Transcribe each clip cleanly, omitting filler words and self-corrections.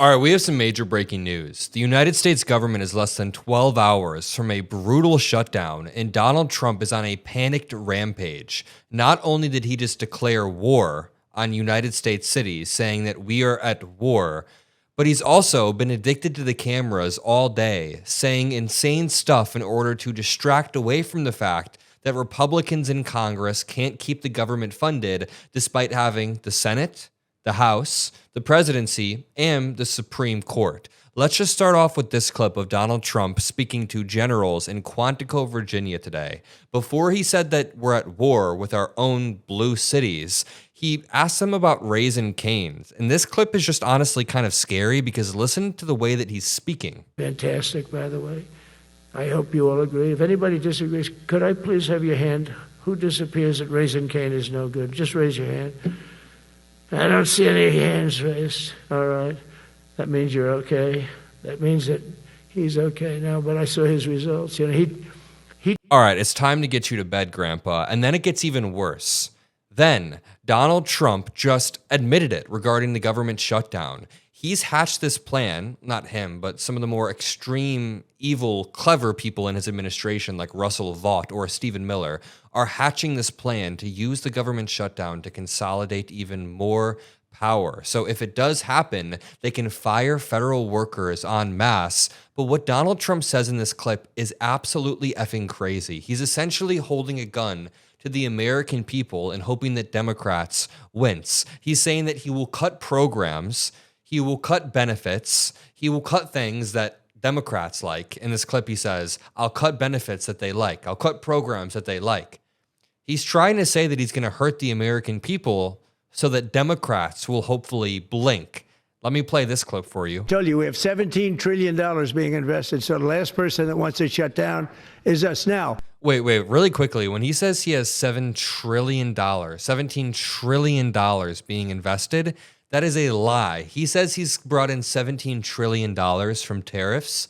All right, we have some major breaking news. The United States government is less than 12 hours from a brutal shutdown, and Donald Trump is on a panicked rampage. Not only did he just declare war on United States cities, saying that we are at war, but he's also been addicted to the cameras all day, saying insane stuff in order to distract away from the fact that Republicans in Congress can't keep the government funded despite having the Senate, the House, the presidency, and the Supreme Court. Let's just start off with this clip of Donald Trump speaking to generals in Quantico, Virginia today. Before he said that we're at war with our own blue cities, he asked them about Raising Cane's. And this clip is just honestly kind of scary because listen to the way that he's speaking. Fantastic, by the way. I hope you all agree. If anybody disagrees, could I please have your hand? Who disappears at Raising Cane is no good? Just raise your hand. I don't see any hands raised. All right. That means you're okay. That means that he's okay now, but I saw his results. You know, he All right, it's time to get you to bed, Grandpa. And then it gets even worse. Then Donald Trump just admitted it regarding the government shutdown. He's hatched this plan, not him, but some of the more extreme, evil, clever people in his administration like Russell Vought or Stephen Miller are hatching this plan to use the government shutdown to consolidate even more power. So if it does happen, they can fire federal workers en masse. But what Donald Trump says in this clip is absolutely effing crazy. He's essentially holding a gun to the American people and hoping that Democrats wince. He's saying that he will cut programs, he will cut benefits, he will cut things that Democrats like. In this clip, he says, I'll cut benefits that they like. I'll cut programs that they like. He's trying to say that he's going to hurt the American people so that Democrats will hopefully blink. Let me play this clip for you. I told you we have $17 trillion being invested, so the last person that wants it shut down is us now. Wait, really quickly. When he says he has $17 trillion being invested, that is a lie. He says he's brought in $17 trillion from tariffs.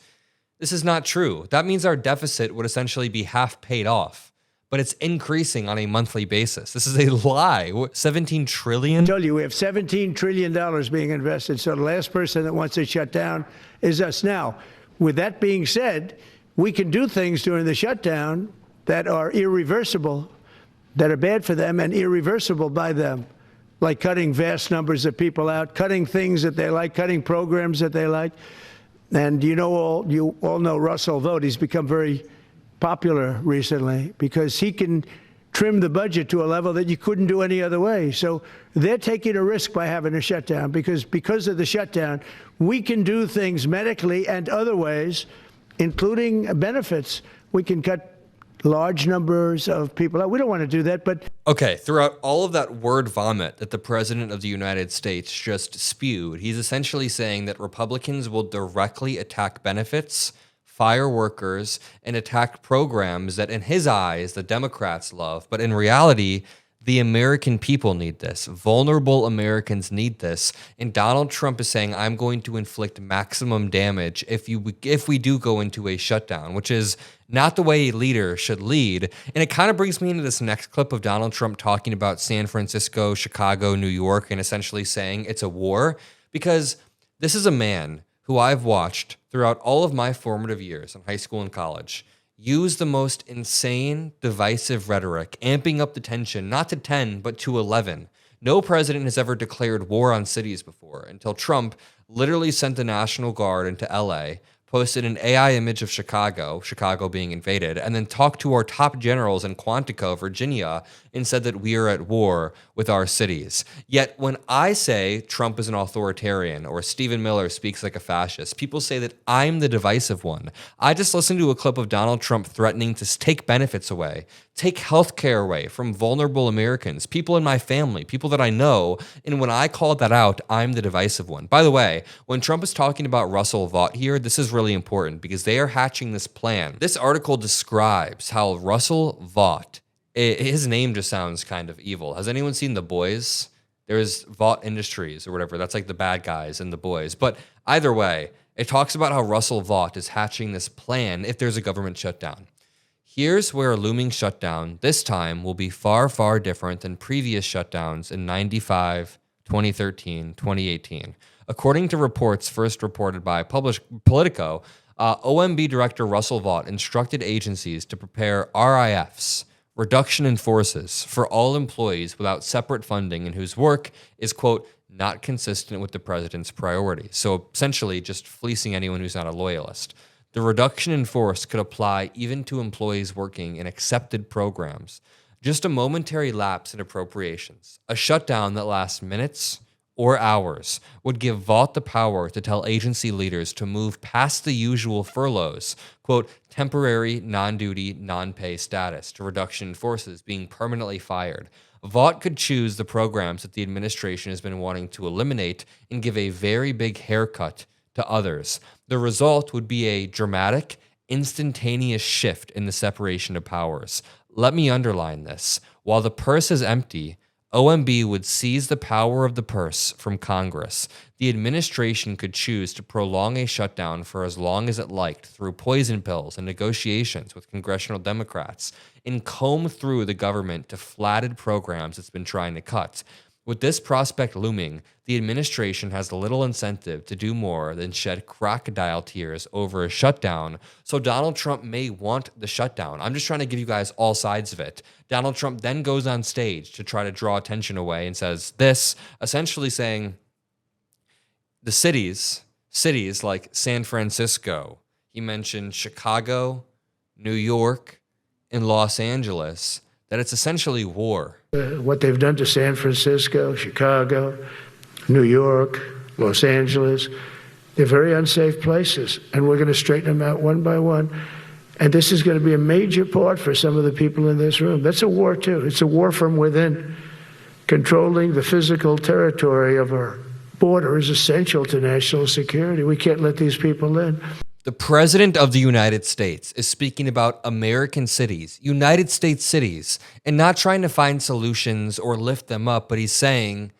This is not true. That means our deficit would essentially be half paid off, but it's increasing on a monthly basis. This is a lie. 17 trillion? I told you we have $17 trillion being invested, so the last person that wants it shut down is us now. With that being said, we can do things during the shutdown that are irreversible, that are bad for them and irreversible by them, like cutting vast numbers of people out, cutting things that they like, cutting programs that they like. And you all know Russell Vought. He's become very popular recently because he can trim the budget to a level that you couldn't do any other way. So they're taking a risk by having a shutdown because of the shutdown, we can do things medically and other ways, including benefits. We can cut large numbers of people out. We don't want to do that, but... Okay, throughout all of that word vomit that the President of the United States just spewed, he's essentially saying that Republicans will directly attack benefits, fire workers, and attack programs that in his eyes the Democrats love. But in reality, the American people need this. Vulnerable Americans need this. And Donald Trump is saying, I'm going to inflict maximum damage if we do go into a shutdown, which is not the way a leader should lead. And it kind of brings me into this next clip of Donald Trump talking about San Francisco, Chicago, New York, and essentially saying it's a war, because this is a man who I've watched throughout all of my formative years in high school and college use the most insane, divisive rhetoric, amping up the tension, not to 10, but to 11. No president has ever declared war on cities before until Trump literally sent the National Guard into LA, posted an AI image of Chicago being invaded, and then talked to our top generals in Quantico, Virginia, and said that we are at war with our cities. Yet when I say Trump is an authoritarian or Stephen Miller speaks like a fascist, people say that I'm the divisive one. I just listened to a clip of Donald Trump threatening to take benefits away, take health care away from vulnerable Americans, people in my family, people that I know, and when I called that out, I'm the divisive one. By the way, when Trump is talking about Russell Vought here, this is really important because they are hatching this plan. This article describes how Russell Vought, his name just sounds kind of evil. Has anyone seen The Boys? There's Vought Industries or whatever. That's like the bad guys in The Boys. But either way, it talks about how Russell Vought is hatching this plan if there's a government shutdown. Here's where a looming shutdown this time will be far, far different than previous shutdowns in 95, 2013, 2018. According to reports first reported by Politico, OMB Director Russell Vought instructed agencies to prepare RIFs, reduction in forces, for all employees without separate funding and whose work is, quote, not consistent with the president's priorities. So essentially just fleecing anyone who's not a loyalist. The reduction in force could apply even to employees working in accepted programs. Just a momentary lapse in appropriations, a shutdown that lasts minutes or hours, would give Vought the power to tell agency leaders to move past the usual furloughs, quote, temporary, non-duty, non-pay status, to reduction in forces being permanently fired. Vought could choose the programs that the administration has been wanting to eliminate and give a very big haircut to others. The result would be a dramatic, instantaneous shift in the separation of powers. Let me underline this. While the purse is empty, OMB would seize the power of the purse from Congress. The administration could choose to prolong a shutdown for as long as it liked through poison pills and negotiations with congressional Democrats, and comb through the government to flatted programs it's been trying to cut. With this prospect looming, the administration has little incentive to do more than shed crocodile tears over a shutdown, so Donald Trump may want the shutdown. I'm just trying to give you guys all sides of it. Donald Trump then goes on stage to try to draw attention away and says this, essentially saying the cities like San Francisco, he mentioned Chicago, New York, and Los Angeles, that it's essentially war. What they've done to San Francisco, Chicago, New York, Los Angeles, they're very unsafe places, and we're going to straighten them out one by one. And this is going to be a major part for some of the people in this room. That's a war, too. It's a war from within. Controlling the physical territory of our border is essential to national security. We can't let these people in. The President of the United States is speaking about American cities, United States cities, and not trying to find solutions or lift them up, but he's saying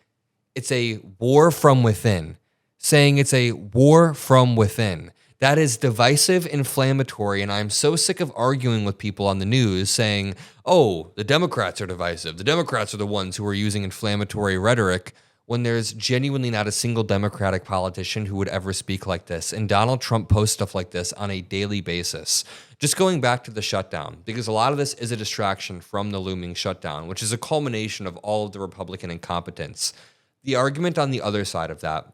it's a war from within. Saying it's a war from within. That is divisive, inflammatory, and I'm so sick of arguing with people on the news saying, oh, the Democrats are divisive. The Democrats are the ones who are using inflammatory rhetoric, when there's genuinely not a single Democratic politician who would ever speak like this. And Donald Trump posts stuff like this on a daily basis. Just going back to the shutdown, because a lot of this is a distraction from the looming shutdown, which is a culmination of all of the Republican incompetence. The argument on the other side of that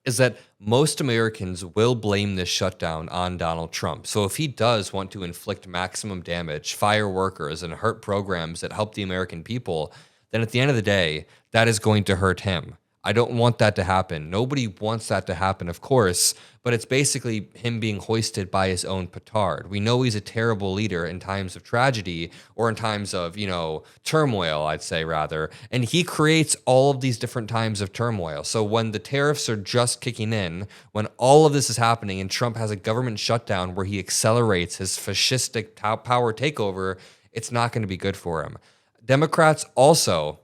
is that most Americans will blame this shutdown on Donald Trump. So if he does want to inflict maximum damage, fire workers, and hurt programs that help the American people, then at the end of the day, that is going to hurt him. I don't want that to happen. Nobody wants that to happen, of course, but it's basically him being hoisted by his own petard. We know he's a terrible leader in times of tragedy or in times of, turmoil, I'd say rather. And he creates all of these different times of turmoil. So when the tariffs are just kicking in, when all of this is happening and Trump has a government shutdown where he accelerates his fascistic power takeover, it's not going to be good for him. Democrats also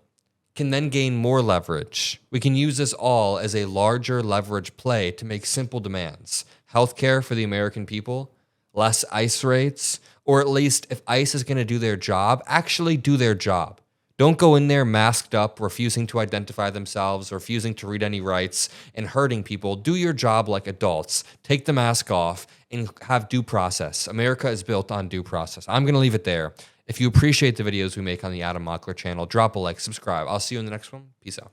can then gain more leverage. We can use this all as a larger leverage play to make simple demands. Healthcare for the American people, less ICE raids, or at least if ICE is going to do their job, actually do their job. Don't go in there masked up, refusing to identify themselves, refusing to read any rights, and hurting people. Do your job like adults. Take the mask off and have due process. America is built on due process. I'm going to leave it there. If you appreciate the videos we make on the Adam Mockler channel, drop a like, subscribe. I'll see you in the next one. Peace out.